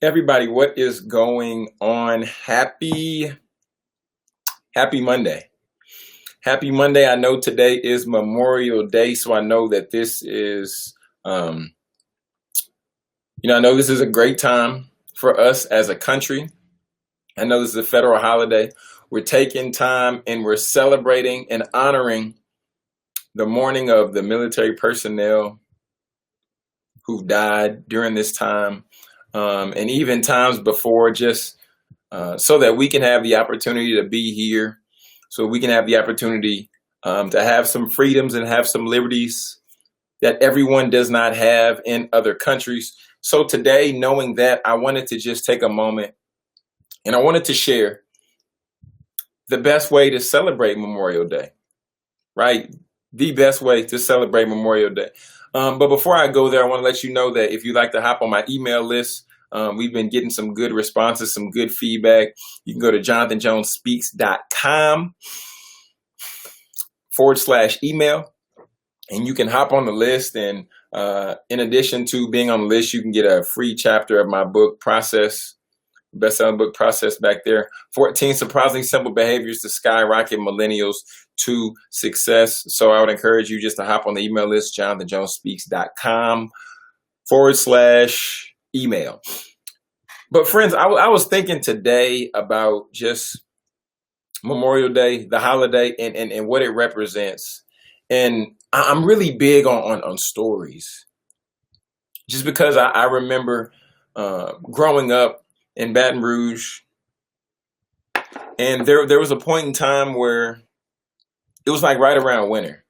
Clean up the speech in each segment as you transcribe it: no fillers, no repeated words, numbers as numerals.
Everybody, what is going on? Happy Monday. Happy Monday. I know today is Memorial Day, so I know that this is I know this is a great time for us as a country. I know this is a federal holiday. We're taking time and we're celebrating and honoring the mourning of the military personnel who died during this time, and even times before, just so that we can have the opportunity to be here, so we can have the opportunity to have some freedoms and have some liberties that everyone does not have in other countries. So today, knowing that, I wanted to just take a moment and I wanted to share the best way to celebrate Memorial Day, right? The best way to celebrate Memorial Day. But before I go there, I want to let you know that if you'd like to hop on my email list, we've been getting some good responses, some good feedback. You can go to jonathanjonespeaks.com/email, and you can hop on the list. And in addition to being on the list, you can get a free chapter of my book, best-selling book, Process, back there. 14 surprisingly simple behaviors to skyrocket millennials to success. So I would encourage you just to hop on the email list, jonathanjonespeaks.com/email. But friends, I was thinking today about just Memorial Day, the holiday, and what it represents. And I'm really big on stories, just because I remember growing up in Baton Rouge, and there was a point in time where it was like right around winter.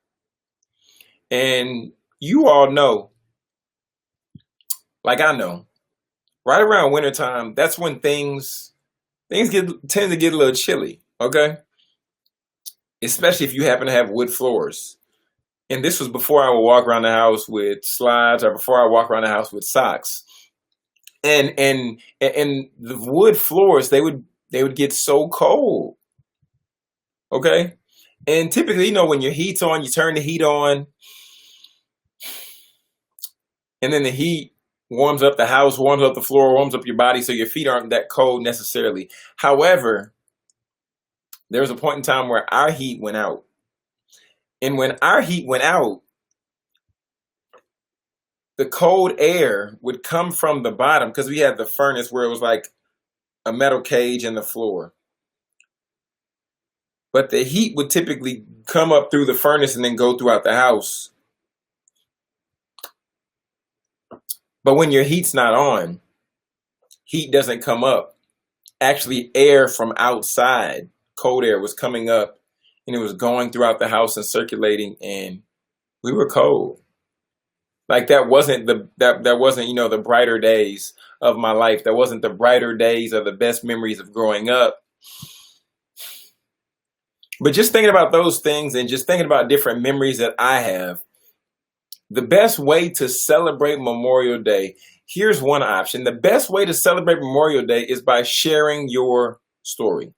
And you all know, like I know, right around wintertime, that's when things tend to get a little chilly, okay? Especially if you happen to have wood floors. And this was before I would walk around the house with slides, or before I walk around the house with socks. And the wood floors, they would get so cold. Okay? And typically, when your heat's on, you turn the heat on, and then the heat warms up the house, warms up the floor, warms up your body, so your feet aren't that cold necessarily. However, there was a point in time where our heat went out. And when our heat went out, the cold air would come from the bottom, because we had the furnace where it was like a metal cage in the floor. But the heat would typically come up through the furnace and then go throughout the house. But when your heat's not on, heat doesn't come up. Actually, air from outside, cold air, was coming up, and it was going throughout the house and circulating, and we were cold. Like that wasn't the brighter days of my life. That wasn't the brighter days or the best memories of growing up. But just thinking about those things and just thinking about different memories that I have, the best way to celebrate Memorial Day, here's one option. The best way to celebrate Memorial Day is by sharing your story.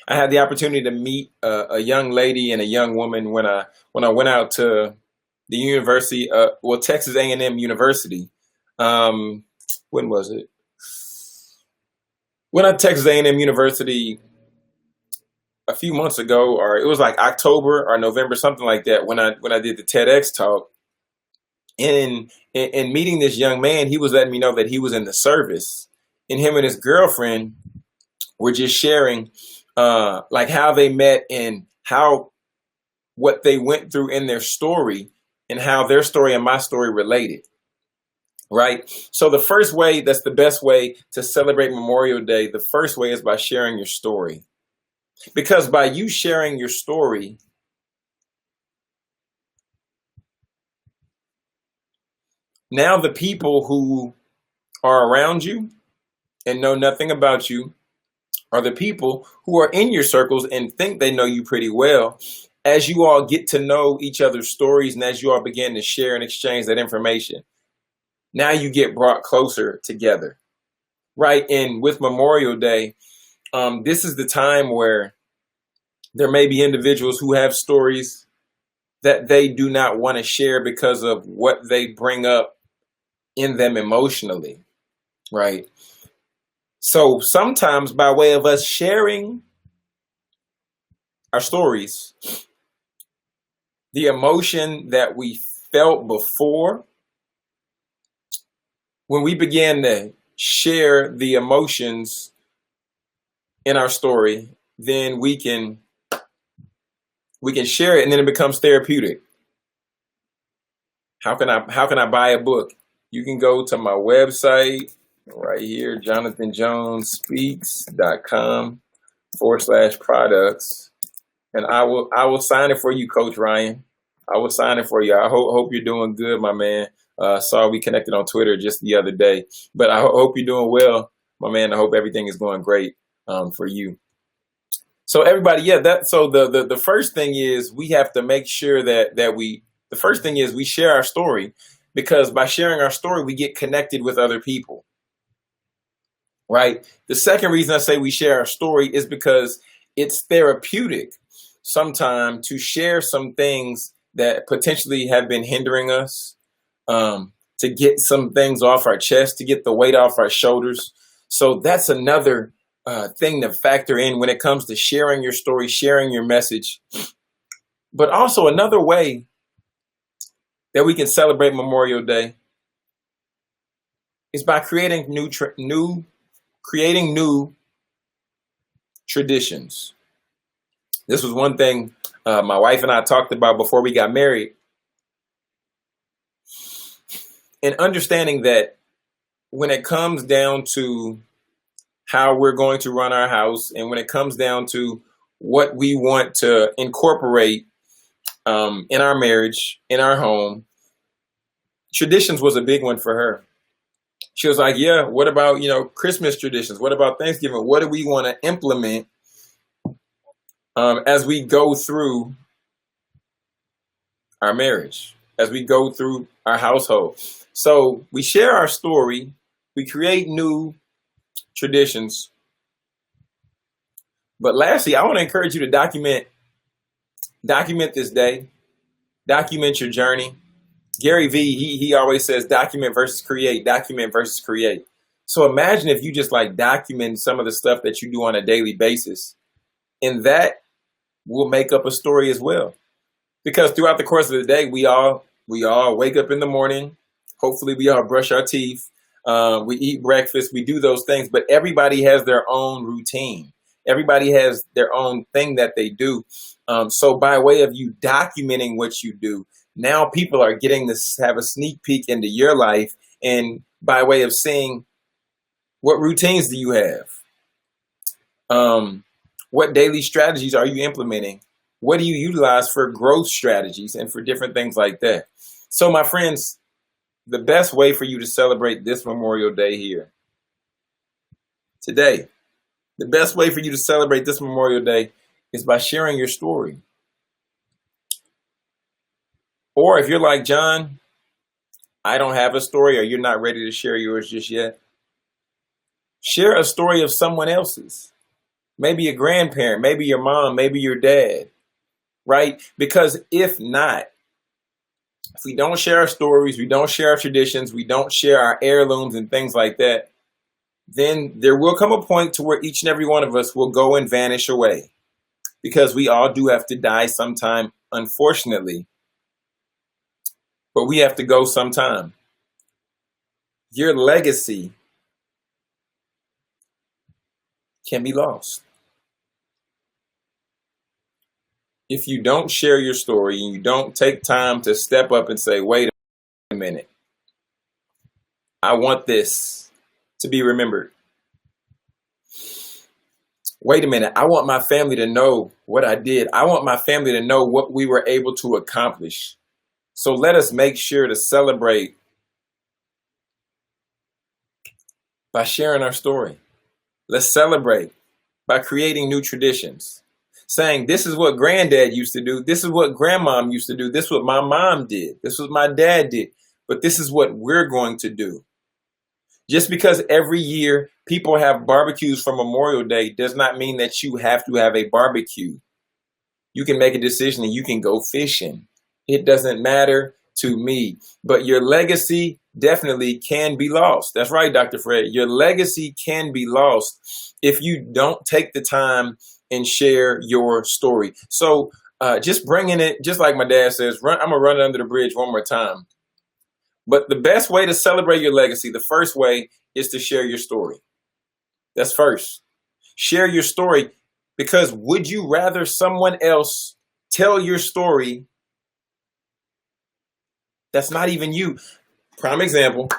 I had the opportunity to meet a young lady and a young woman when I went out to the university, Texas A&M University. When was it? Went out to Texas A&M University a few months ago, or it was like October or November, something like that, when I did the TEDx talk. And in meeting this young man, he was letting me know that he was in the service, and him and his girlfriend were just sharing like how they met and what they went through in their story, and how their story and my story related. Right? So the first way, that's the best way to celebrate Memorial Day, the first way is by sharing your story. Because by you sharing your story, now the people who are around you and know nothing about you are the people who are in your circles and think they know you pretty well. As you all get to know each other's stories, and as you all begin to share and exchange that information, now you get brought closer together, right? And with Memorial Day, this is the time where there may be individuals who have stories that they do not want to share because of what they bring up in them emotionally. right? So sometimes by way of us sharing our stories, the emotion that we felt before, when we begin to share the emotions in our story, then we can share it, and then it becomes therapeutic. How can I buy a book? You can go to my website right here, jonathanjonespeaks.com/products, and I will sign it for you, Coach Ryan. I will sign it for you. I hope you're doing good, my man. Saw we connected on Twitter just the other day, but I hope you're doing well, my man. I hope everything is going great for you. So everybody, so the first thing is we have to make sure that we share our story, because by sharing our story, we get connected with other people, right? The second reason I say we share our story is because it's therapeutic sometimes to share some things that potentially have been hindering us, to get some things off our chest, to get the weight off our shoulders. So that's another thing to factor in when it comes to sharing your story, sharing your message. But also another way that we can celebrate Memorial Day is by creating new traditions. This was one thing my wife and I talked about before we got married, and understanding that when it comes down to how we're going to run our house, and when it comes down to what we want to incorporate in our marriage, in our home, traditions was a big one for her. She was like, yeah, what about, Christmas traditions? What about Thanksgiving? What do we want to implement as we go through our marriage, as we go through our household? So we share our story, we create new traditions. But lastly, I want to encourage you to document this day, document your journey. Gary Vee, he always says document versus create, document versus create. So imagine if you just document some of the stuff that you do on a daily basis, and that will make up a story as well. Because throughout the course of the day, we all wake up in the morning. Hopefully we all brush our teeth. We eat breakfast. We do those things, but everybody has their own routine. Everybody has their own thing that they do. So by way of you documenting what you do, now people are getting to have a sneak peek into your life, and by way of seeing what routines do you have? What daily strategies are you implementing? What do you utilize for growth strategies and for different things like that? So my friends, the best way for you to celebrate this Memorial Day here today, the best way for you to celebrate this Memorial Day is by sharing your story. Or if you're like John, I don't have a story, or you're not ready to share yours just yet, share a story of someone else's. Maybe a grandparent, maybe your mom, maybe your dad, right? Because if we don't share our stories, we don't share our traditions, we don't share our heirlooms and things like that, then there will come a point to where each and every one of us will go and vanish away. Because we all do have to die sometime, unfortunately. But we have to go sometime. Your legacy can be lost if you don't share your story and you don't take time to step up and say, wait a minute, I want this to be remembered. Wait a minute, I want my family to know what I did. I want my family to know what we were able to accomplish. So let us make sure to celebrate by sharing our story. Let's celebrate by creating new traditions. Saying, this is what granddad used to do. This is what grandmom used to do. This is what my mom did. This is what my dad did. But this is what we're going to do. Just because every year people have barbecues for Memorial Day does not mean that you have to have a barbecue. You can make a decision and you can go fishing. It doesn't matter to me. But your legacy definitely can be lost. That's right, Dr. Fred. Your legacy can be lost if you don't take the time and share your story. So just bringing it, just like my dad says, I'm going to run it under the bridge one more time. But the best way to celebrate your legacy, the first way, is to share your story. That's first. Share your story, because would you rather someone else tell your story that's not even you? Prime example,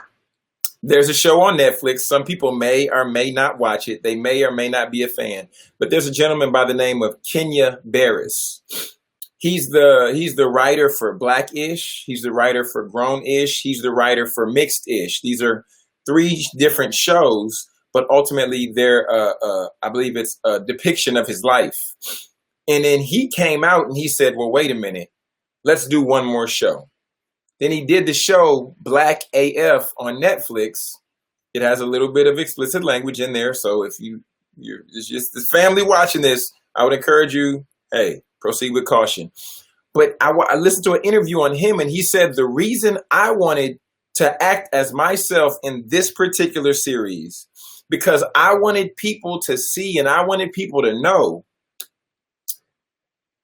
there's a show on Netflix. Some people may or may not watch it. They may or may not be a fan. But there's a gentleman by the name of Kenya Barris. He's the writer for Black-ish. He's the writer for Grown-ish. He's the writer for Mixed-ish. These are 3 different shows, but ultimately they're, I believe it's a depiction of his life. And then he came out and he said, well, wait a minute, let's do one more show. Then he did the show Black AF on Netflix. It has a little bit of explicit language in there. So if you're just the family watching this, I would encourage you, hey, proceed with caution. But I listened to an interview on him, and he said the reason I wanted to act as myself in this particular series, because I wanted people to see and I wanted people to know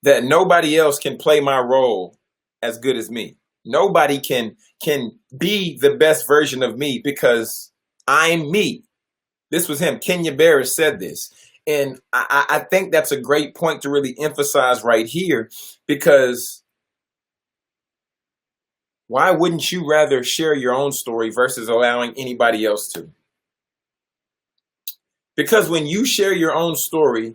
that nobody else can play my role as good as me. Nobody can be the best version of me because I'm me. This was him. Kenya Barris said this. And I think that's a great point to really emphasize right here, because why wouldn't you rather share your own story versus allowing anybody else to? Because when you share your own story,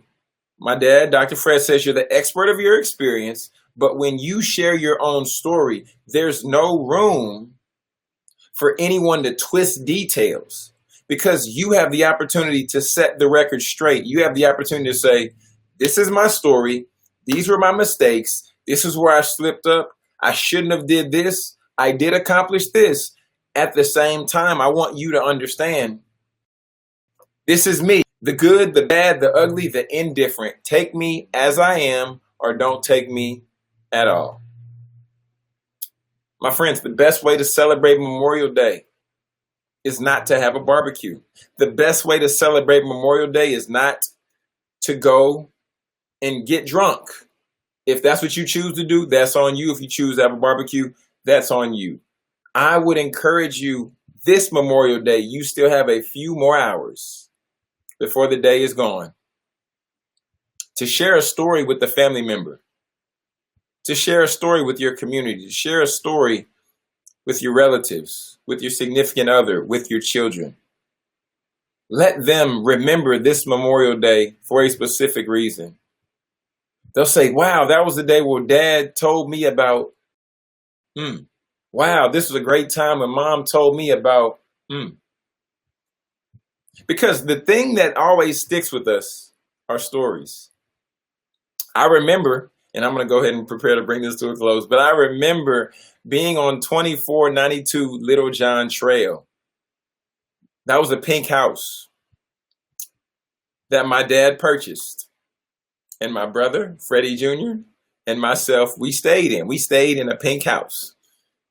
my dad, Dr. Fred, says you're the expert of your experience. But when you share your own story, there's no room for anyone to twist details, because you have the opportunity to set the record straight. You have the opportunity to say, this is my story. These were my mistakes. This is where I slipped up. I shouldn't have did this. I did accomplish this. At the same time, I want you to understand, this is me. The good, the bad, the ugly, the indifferent. Take me as I am, or don't take me at all. My friends, the best way to celebrate Memorial Day is not to have a barbecue. The best way to celebrate Memorial Day is not to go and get drunk. If that's what you choose to do, that's on you. If you choose to have a barbecue, that's on you. I would encourage you, this Memorial Day, you still have a few more hours before the day is gone, to share a story with a family member, to share a story with your community, to share a story with your relatives, with your significant other, with your children. Let them remember this Memorial Day for a specific reason. They'll say, wow, that was the day where Dad told me about, wow, this was a great time when Mom told me about, Because the thing that always sticks with us are stories. I remember, and I'm going to go ahead and prepare to bring this to a close, but I remember being on 2492 Little John Trail. That was a pink house that my dad purchased. And my brother, Freddie Jr., and myself, we stayed in. We stayed in a pink house.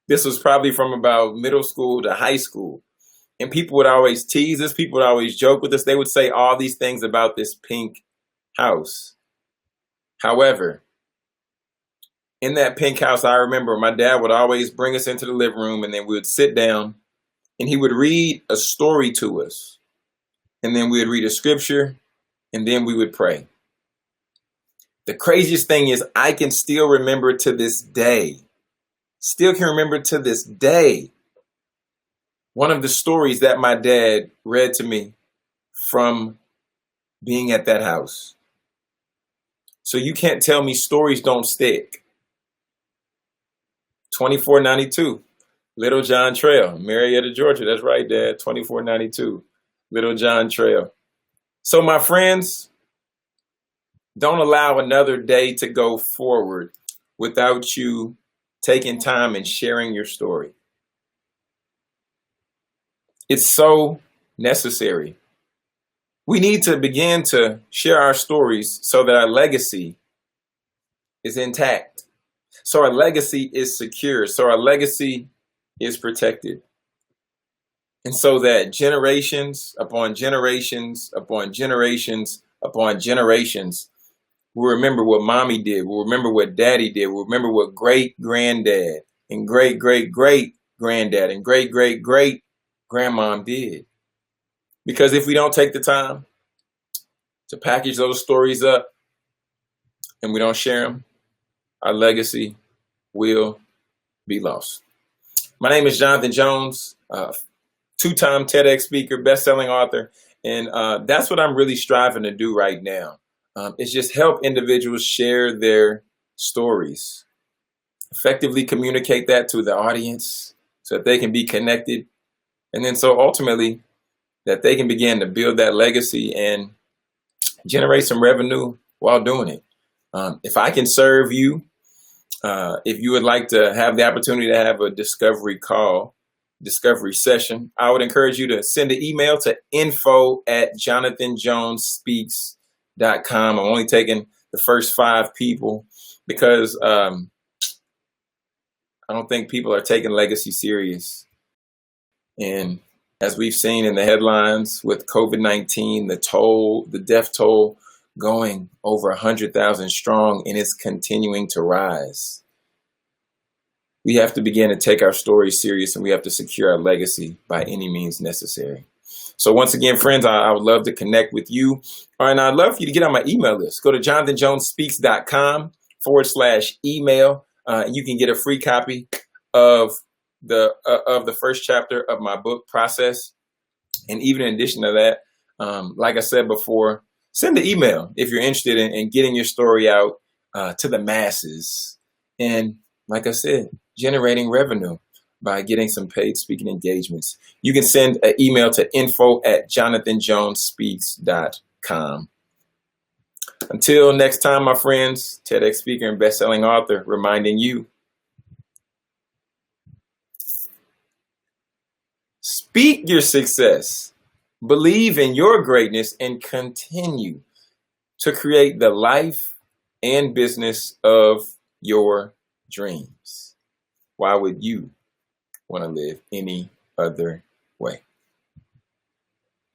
This was probably from about middle school to high school. And people would always tease us. People would always joke with us. They would say all these things about this pink house. However, in that pink house, I remember my dad would always bring us into the living room, and then we would sit down and he would read a story to us. And then we would read a scripture, and then we would pray. The craziest thing is I can still remember to this day, one of the stories that my dad read to me from being at that house. So you can't tell me stories don't stick. 2492 Little John Trail, Marietta, Georgia. That's right, Dad. 2492 Little John Trail. So my friends, don't allow another day to go forward without you taking time and sharing your story. It's so necessary. We need to begin to share our stories so that our legacy is intact, so our legacy is secure, so our legacy is protected. And so that generations upon generations upon generations upon generations will remember what mommy did, will remember what daddy did, will remember what great granddad and great great great granddad and great great great grandmom did. Because if we don't take the time to package those stories up and we don't share them, our legacy will be lost. My name is Jonathan Jones, two-time TEDx speaker, best-selling author, and that's what I'm really striving to do right now. Is just help individuals share their stories, effectively communicate that to the audience so that they can be connected, and then so ultimately that they can begin to build that legacy and generate some revenue while doing it. If I can serve you, if you would like to have the opportunity to have a discovery session, I would encourage you to send an email to info@jonathanjonespeaks.com. I'm only taking the first 5 people because I don't think people are taking legacy serious. And as we've seen in the headlines with COVID-19, the death toll going over 100,000 strong, and it's continuing to rise. We have to begin to take our stories serious, and we have to secure our legacy by any means necessary. So once again, friends, I would love to connect with you. And I'd love for you to get on my email list. Go to jonathanjonespeaks.com/email. You can get a free copy of the first chapter of my book, Process. And even in addition to that, like I said before, send an email if you're interested in getting your story out to the masses. And like I said, generating revenue by getting some paid speaking engagements. You can send an email to info@jonathanjonespeaks.com. Until next time, my friends, TEDx speaker and best-selling author, reminding you, speak your success, believe in your greatness, and continue to create the life and business of your dreams. Why would you want to live any other way?